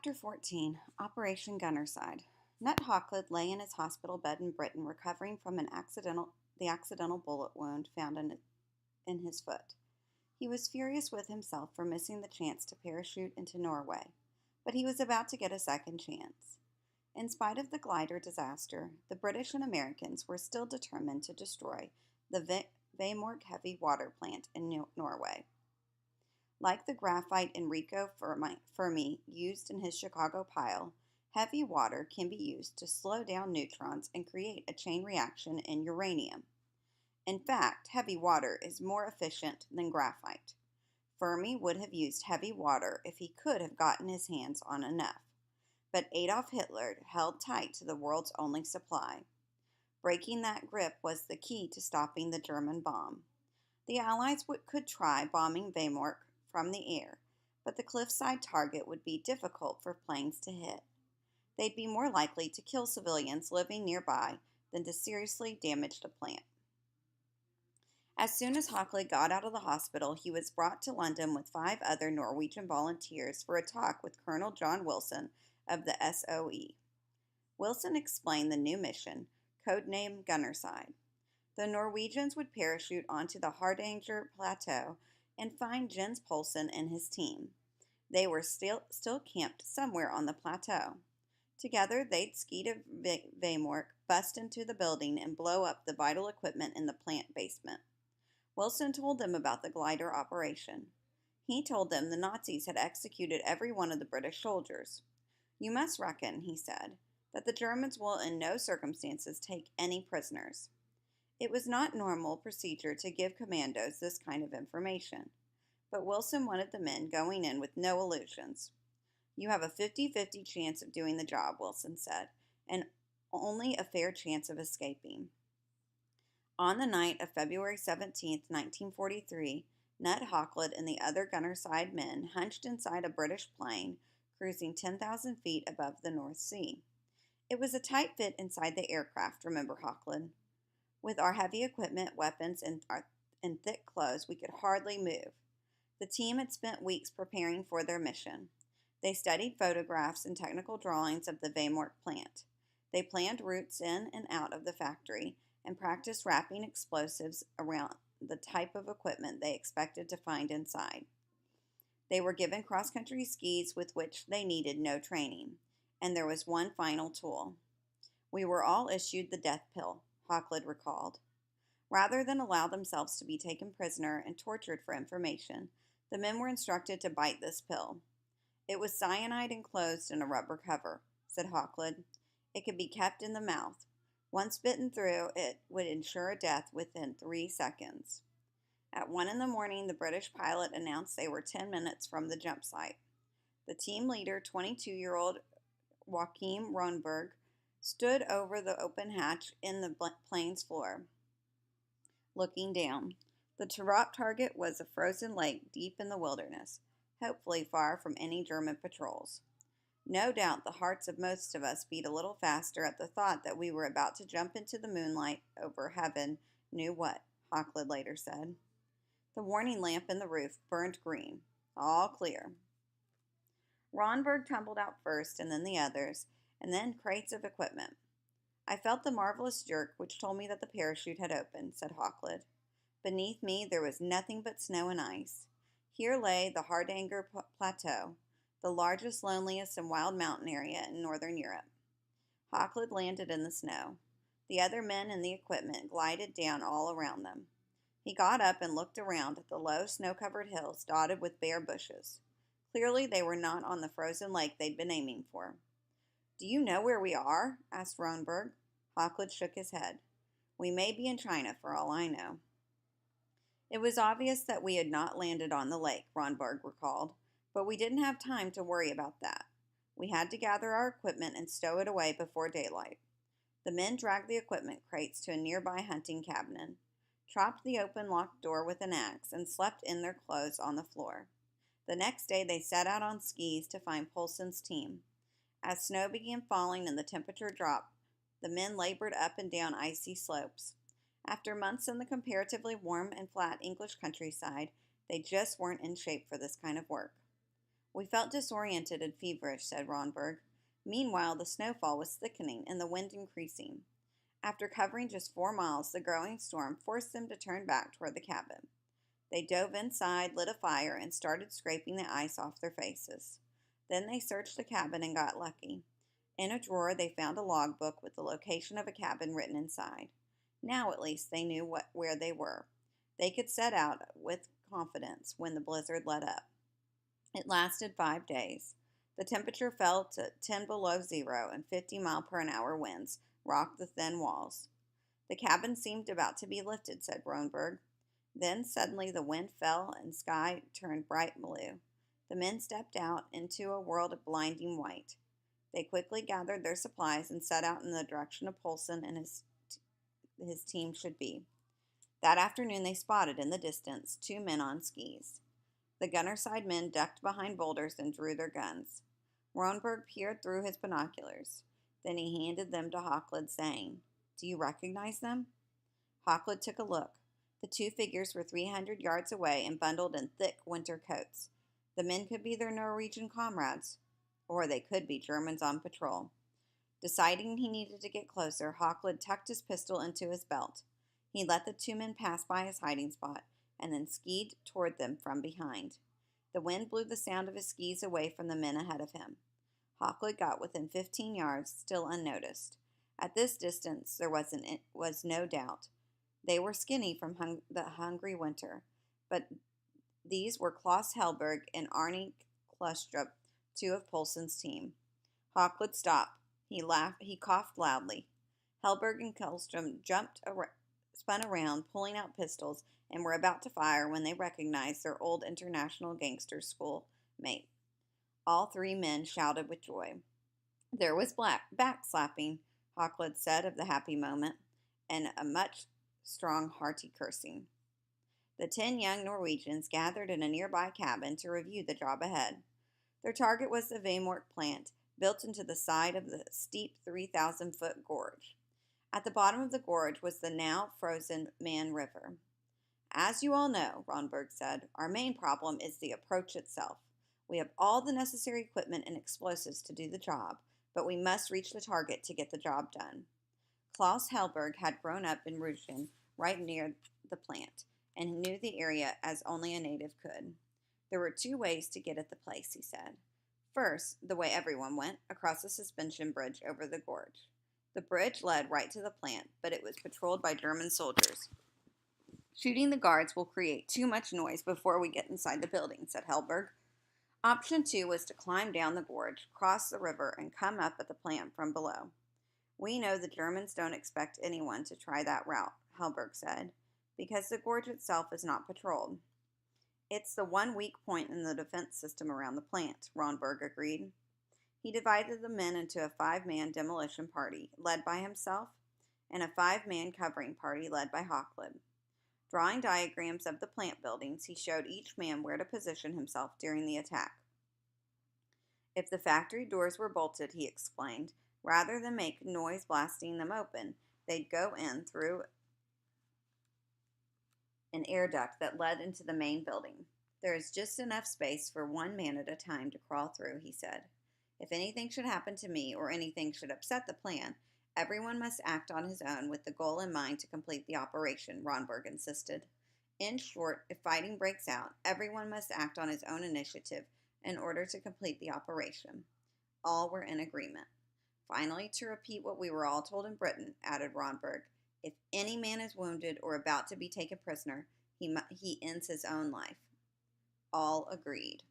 Chapter 14 Operation Gunnerside. Nut Hawklid lay in his hospital bed in Britain recovering from the accidental bullet wound found in his foot. He was furious with himself for missing the chance to parachute into Norway, but he was about to get a second chance. In spite of the glider disaster, the British and Americans were still determined to destroy the Vemork heavy water plant in Norway. Like the graphite Enrico Fermi used in his Chicago pile, heavy water can be used to slow down neutrons and create a chain reaction in uranium. In fact, heavy water is more efficient than graphite. Fermi would have used heavy water if he could have gotten his hands on enough, but Adolf Hitler held tight to the world's only supply. Breaking that grip was the key to stopping the German bomb. The Allies could try bombing Vemork from the air, but the cliffside target would be difficult for planes to hit. They'd be more likely to kill civilians living nearby than to seriously damage the plant. As soon as Hockley got out of the hospital, he was brought to London with 5 other Norwegian volunteers for a talk with Colonel John Wilson of the SOE. Wilson explained the new mission, codenamed Gunnerside. The Norwegians would parachute onto the Hardanger Plateau and find Jens Poulsen and his team. They were still camped somewhere on the plateau. Together, they'd ski to Vemork, bust into the building, and blow up the vital equipment in the plant basement. Wilson told them about the glider operation. He told them the Nazis had executed every one of the British soldiers. "You must reckon," he said, "that the Germans will in no circumstances take any prisoners." It was not normal procedure to give commandos this kind of information, but Wilson wanted the men going in with no illusions. "You have a 50-50 chance of doing the job," Wilson said, "and only a fair chance of escaping." On the night of February 17, 1943, Nut Hawklid and the other Gunnerside men hunched inside a British plane cruising 10,000 feet above the North Sea. It was a tight fit inside the aircraft, remember Hawklid. "With our heavy equipment, weapons, and thick clothes, we could hardly move." The team had spent weeks preparing for their mission. They studied photographs and technical drawings of the Vemork plant. They planned routes in and out of the factory and practiced wrapping explosives around the type of equipment they expected to find inside. They were given cross-country skis with which they needed no training, and there was one final tool. "We were all issued the death pill," Hawklid recalled. Rather than allow themselves to be taken prisoner and tortured for information, the men were instructed to bite this pill. "It was cyanide enclosed in a rubber cover," said Hawklid. "It could be kept in the mouth. Once bitten through, it would ensure death within 3 seconds. At 1 in the morning, the British pilot announced they were 10 minutes from the jump site. The team leader, 22-year-old Joachim Ronberg, stood over the open hatch in the plane's floor, looking down. The drop target was a frozen lake deep in the wilderness, hopefully far from any German patrols. No doubt the hearts of most of us beat a little faster at the thought that we were about to jump into the moonlight over heaven knew what," Hawklid later said. The warning lamp in the roof burned green. All clear. Ronberg tumbled out first, and then the others, and then crates of equipment. "I felt the marvelous jerk which told me that the parachute had opened," said Hawklid. "Beneath me there was nothing but snow and ice. Here lay the Hardanger Plateau, the largest, loneliest, and wild mountain area in northern Europe." Hawklid landed in the snow. The other men and the equipment glided down all around them. He got up and looked around at the low, snow-covered hills dotted with bare bushes. Clearly they were not on the frozen lake they'd been aiming for. "Do you know where we are?" asked Ronberg. Hawklid shook his head. "We may be in China for all I know." It was obvious that we had not landed on the lake, Ronberg recalled, but we didn't have time to worry about that. We had to gather our equipment and stow it away before daylight. The men dragged the equipment crates to a nearby hunting cabin, chopped the open locked door with an axe, and slept in their clothes on the floor. The next day they set out on skis to find Poulsen's team. As snow began falling and the temperature dropped, the men labored up and down icy slopes. After months in the comparatively warm and flat English countryside, they just weren't in shape for this kind of work. We felt disoriented and feverish, said Ronberg. Meanwhile, the snowfall was thickening and the wind increasing. After covering just 4 miles, the growing storm forced them to turn back toward the cabin. They dove inside, lit a fire, and started scraping the ice off their faces. Then they searched the cabin and got lucky. In a drawer, they found a logbook with the location of a cabin written inside. Now, at least, they knew where they were. They could set out with confidence when the blizzard let up. It lasted 5 days. The temperature fell to 10 below zero, and 50-mile-per-hour winds rocked the thin walls. The cabin seemed about to be lifted, said Ronberg. Then suddenly the wind fell and sky turned bright blue. The men stepped out into a world of blinding white. They quickly gathered their supplies and set out in the direction of Polson and his team should be. That afternoon they spotted in the distance 2 men on skis. The Gunnerside men ducked behind boulders and drew their guns. Ronberg peered through his binoculars. Then he handed them to Hawklid, saying, "Do you recognize them?" Hawklid took a look. The 2 figures were 300 yards away and bundled in thick winter coats. The men could be their Norwegian comrades, or they could be Germans on patrol. Deciding he needed to get closer, Hawklid tucked his pistol into his belt. He let the 2 men pass by his hiding spot and then skied toward them from behind. The wind blew the sound of his skis away from the men ahead of him. Hawklid got within 15 yards, still unnoticed. At this distance, there was no doubt. They were skinny from the hungry winter, but these were Klaus Helberg and Arnie Klustrup, 2 of Polson's team. Hawklid stopped. He coughed loudly. Helberg and Klustrup spun around, pulling out pistols, and were about to fire when they recognized their old international gangster school mate. All 3 men shouted with joy. There was backslapping, Hawklid said of the happy moment, and a much strong, hearty cursing. The 10 young Norwegians gathered in a nearby cabin to review the job ahead. Their target was the Vemork plant, built into the side of the steep 3,000-foot gorge. At the bottom of the gorge was the now frozen Man River. As you all know, Ronberg said, our main problem is the approach itself. We have all the necessary equipment and explosives to do the job, but we must reach the target to get the job done. Klaus Helberg had grown up in Rügen, right near the plant, and knew the area as only a native could. There were 2 ways to get at the place, he said. First, the way everyone went, across a suspension bridge over the gorge. The bridge led right to the plant, but it was patrolled by German soldiers. Shooting the guards will create too much noise before we get inside the building, said Helberg. Option 2 was to climb down the gorge, cross the river, and come up at the plant from below. We know the Germans don't expect anyone to try that route, Helberg said, because the gorge itself is not patrolled. It's the one weak point in the defense system around the plant, Ronberg agreed. He divided the men into a 5-man demolition party, led by himself, and a 5-man covering party, led by Hawklid. Drawing diagrams of the plant buildings, he showed each man where to position himself during the attack. If the factory doors were bolted, he explained, rather than make noise blasting them open, they'd go in through an air duct that led into the main building. There is just enough space for 1 man at a time to crawl through, he said. If anything should happen to me or anything should upset the plan, everyone must act on his own with the goal in mind to complete the operation, Ronberg insisted. In short, if fighting breaks out, everyone must act on his own initiative in order to complete the operation. All were in agreement. Finally, to repeat what we were all told in Britain, added Ronberg, if any man is wounded or about to be taken prisoner, he ends his own life. All agreed.